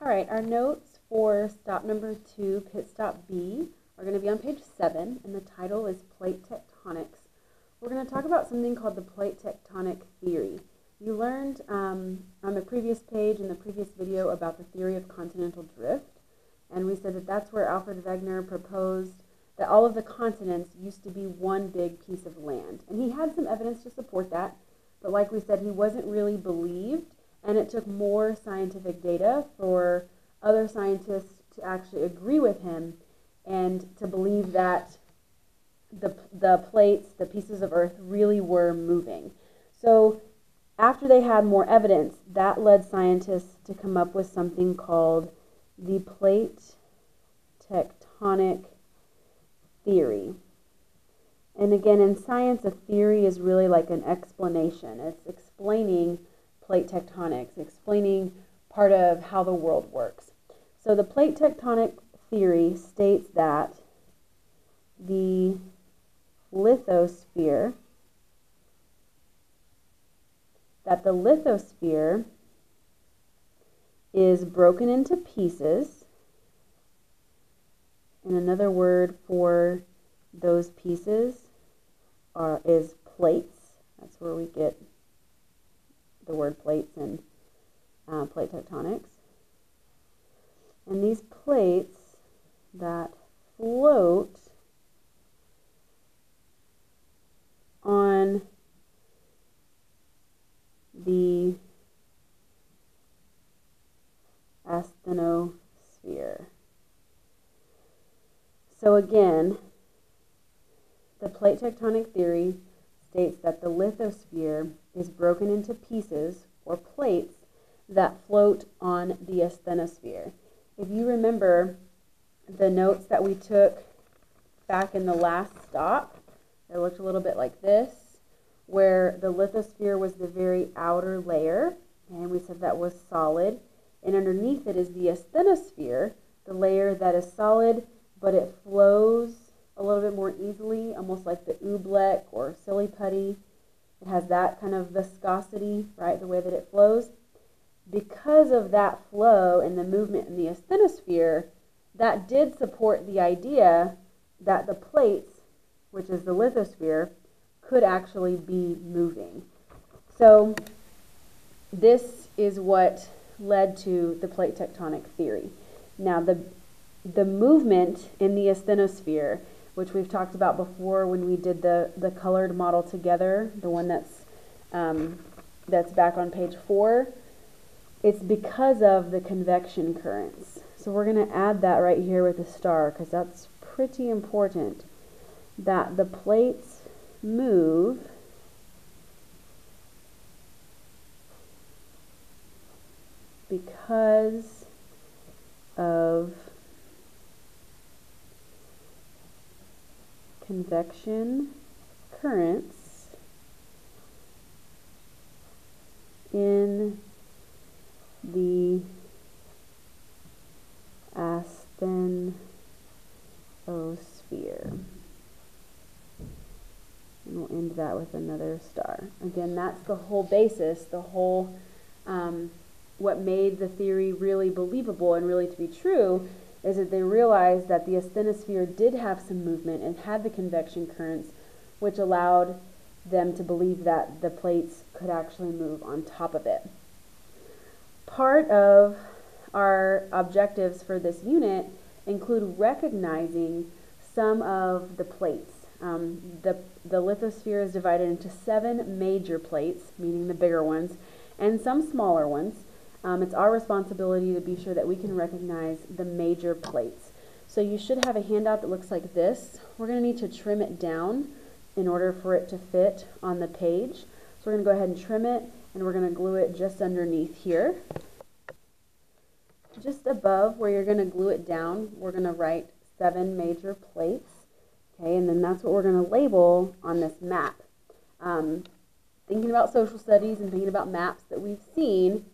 right, our notes for stop number 2, pit stop B, are going to be on page 7, and the title is Plate Tectonics. We're going to talk about something called the plate tectonic theory. You learned on the previous page in the previous video about the theory of continental drift, and we said that that's where Alfred Wegener proposed that all of the continents used to be one big piece of land. And he had some evidence to support that, but like we said, he wasn't really believed, and it took more scientific data for other scientists to actually agree with him and to believe that the plates, the pieces of Earth, really were moving. So after they had more evidence, that led scientists to come up with something called the plate tectonic theory. And again, in science, a theory is really like an explanation. It's explaining plate tectonics, explaining part of how the world works. So the plate tectonic theory states that the lithosphere is broken into pieces, and another word for those pieces is plates. That's where we get the word plates in plate tectonics. And these plates that float on the asthenosphere. So again, the plate tectonic theory states that the lithosphere is broken into pieces or plates that float on the asthenosphere. If you remember the notes that we took back in the last stop, it looked a little bit like this, where the lithosphere was the very outer layer, and we said that was solid, and underneath it is the asthenosphere, the layer that is solid, but it flows a little bit more easily, almost like the oobleck or silly putty. It has that kind of viscosity, right, the way that it flows. Because of that flow and the movement in the asthenosphere, that did support the idea that the plates, which is the lithosphere, could actually be moving. So this is what led to the plate tectonic theory. Now the movement in the asthenosphere, which we've talked about before when we did the colored model together, the one that's back on page 4, it's because of the convection currents. So we're going to add that right here with a star because that's pretty important, that the plates move because of convection currents in the asthenosphere. And we'll end that with another star. Again, that's the whole basis, the whole what made the theory really believable and really to be true is that they realized that the asthenosphere did have some movement and had the convection currents, which allowed them to believe that the plates could actually move on top of it. Part of our objectives for this unit include recognizing some of the plates. The lithosphere is divided into 7 major plates, meaning the bigger ones, and some smaller ones. It's our responsibility to be sure that we can recognize the major plates. So you should have a handout that looks like this. We're going to need to trim it down in order for it to fit on the page. So we're going to go ahead and trim it, and we're going to glue it just underneath here. Just above where you're going to glue it down, we're going to write 7 major plates. Okay, and then that's what we're going to label on this map. Thinking about social studies and thinking about maps that we've seen,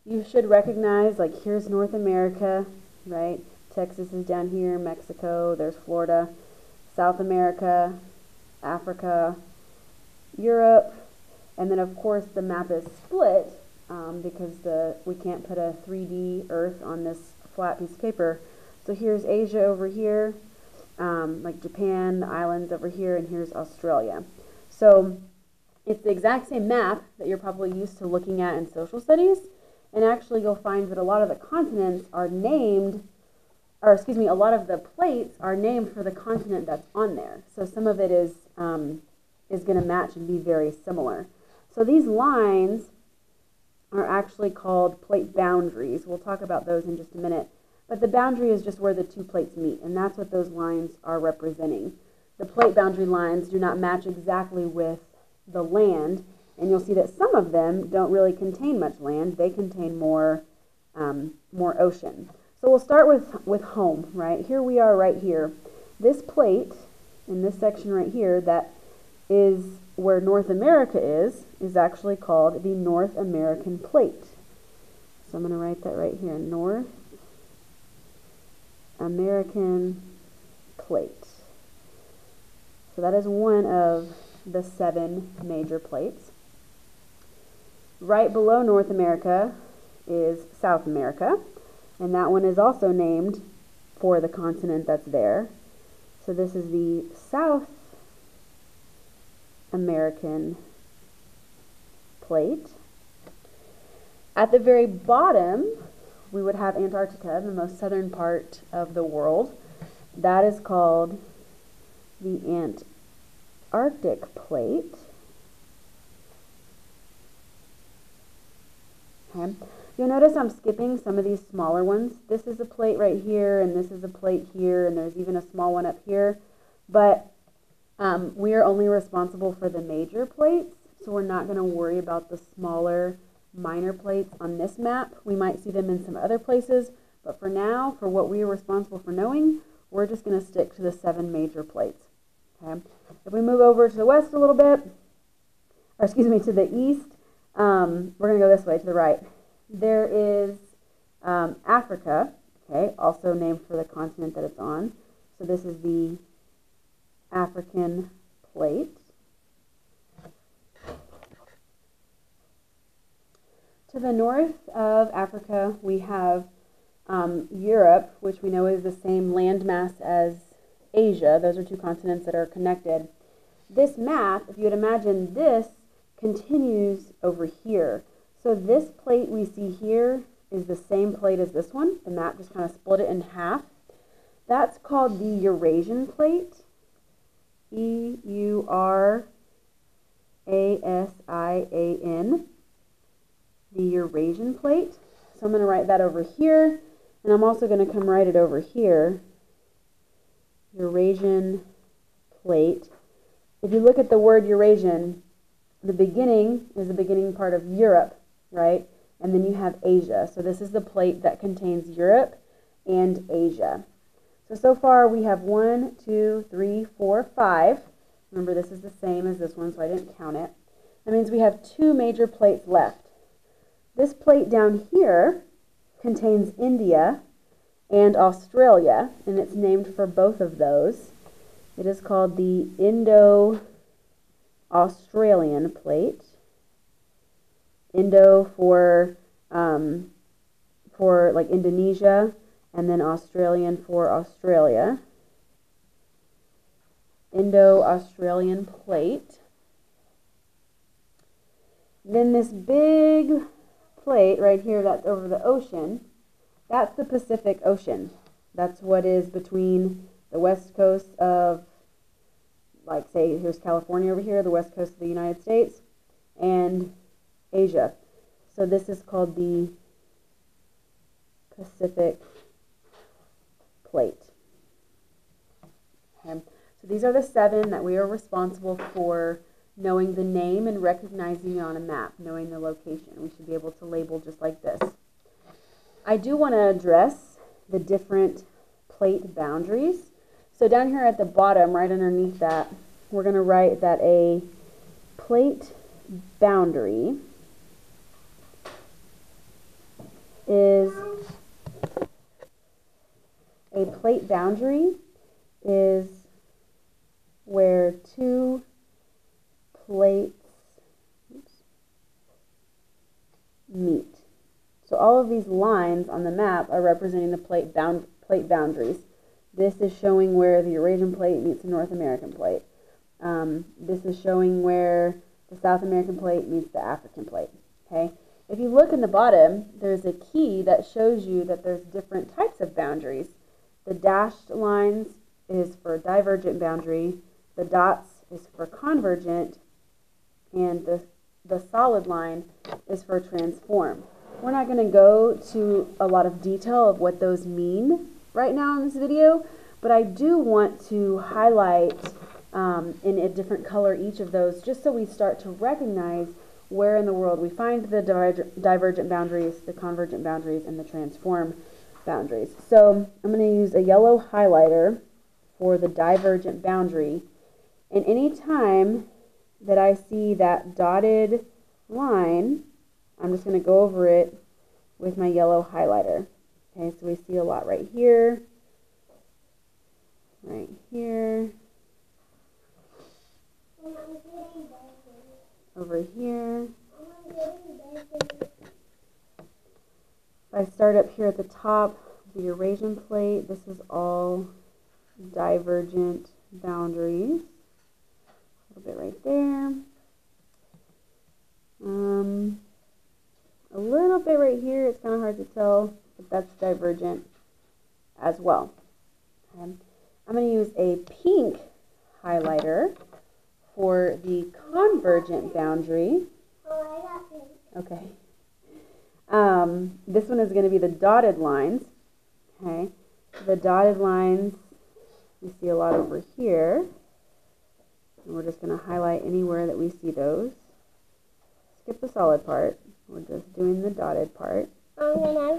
you should recognize, like, here's North America, right? Texas is down here, Mexico, there's Florida, South America, Africa, Europe, and then of course the map is split because we can't put a 3D Earth on this flat piece of paper. So here's Asia over here, like Japan, the islands over here, and here's Australia. So it's the exact same map that you're probably used to looking at in social studies, and actually you'll find that a lot of the continents are named, or excuse me, a lot of the plates are named for the continent that's on there. So some of it is going to match and be very similar. So these lines are actually called plate boundaries. We'll talk about those in just a minute. But the boundary is just where the two plates meet, and that's what those lines are representing. The plate boundary lines do not match exactly with the land, and you'll see that some of them don't really contain much land. They contain more ocean. So we'll start with home, right? Here we are right here. This plate in this section right here that is where North America is actually called the North American Plate. So I'm going to write that right here, North American Plate. So that is one of the 7 major plates. Right below North America is South America, and that one is also named for the continent that's there. So this is the South American Plate. At the very bottom, we would have Antarctica, the most southern part of the world. That is called the Antarctic Plate. Okay. You'll notice I'm skipping some of these smaller ones. This is a plate right here, and this is a plate here, and there's even a small one up here. But we are only responsible for the major plates, so we're not going to worry about the smaller minor plates on this map. We might see them in some other places, but for now, for what we are responsible for knowing, we're just going to stick to the 7 major plates. Okay. If we move over to the west a little bit, or excuse me, to the east, we're going to go this way to the right. There is Africa, okay, also named for the continent that it's on. So this is the African Plate. To the north of Africa, we have Europe, which we know is the same landmass as Asia. Those are 2 continents that are connected. This map, if you would imagine, this continues over here. So this plate we see here is the same plate as this one. The map just kind of split it in half. That's called the Eurasian Plate. E-U-R-A-S-I-A-N. The Eurasian Plate. So I'm going to write that over here, and I'm also going to come write it over here. Eurasian Plate. If you look at the word Eurasian, the beginning is the beginning part of Europe, right? And then you have Asia. So this is the plate that contains Europe and Asia. So far we have 1, 2, 3, 4, 5. Remember, this is the same as this one, so I didn't count it. That means we have 2 major plates left. This plate down here contains India and Australia, and it's named for both of those. It is called the Indo-Australian Plate. Indo for like Indonesia, and then Australian for Australia. Indo-Australian Plate. Then this big plate right here that's over the ocean, that's the Pacific Ocean. That's what is between the west coast of, like, say, here's California over here, the west coast of the United States, and Asia. So this is called the Pacific Plate. Okay. So these are the 7 that we are responsible for knowing the name and recognizing on a map, knowing the location. We should be able to label just like this. I do want to address the different plate boundaries. So down here at the bottom, right underneath that, we're going to write that a plate boundary is where 2 plates meet. So all of these lines on the map are representing the plate boundaries. This is showing where the Eurasian Plate meets the North American Plate. This is showing where the South American Plate meets the African Plate. Okay. If you look in the bottom, there's a key that shows you that there's different types of boundaries. The dashed lines is for divergent boundary, the dots is for convergent, and the solid line is for transform. We're not going to go to a lot of detail of what those mean right now in this video, but I do want to highlight in a different color each of those, just so we start to recognize where in the world we find the divergent boundaries, the convergent boundaries, and the transform boundaries. So I'm going to use a yellow highlighter for the divergent boundary, and any time that I see that dotted line, I'm just going to go over it with my yellow highlighter. Okay, so we see a lot right here, over here. If I start up here at the top, the Eurasian Plate, this is all divergent boundaries. A little bit right there. A little bit right here, it's kind of hard to tell, but that's divergent as well. Okay. I'm going to use a pink highlighter for the convergent boundary. Oh, I got pink. Okay. This one is going to be the dotted lines. Okay. The dotted lines, we see a lot over here. And we're just going to highlight anywhere that we see those. Skip the solid part. We're just doing the dotted part. I'm going to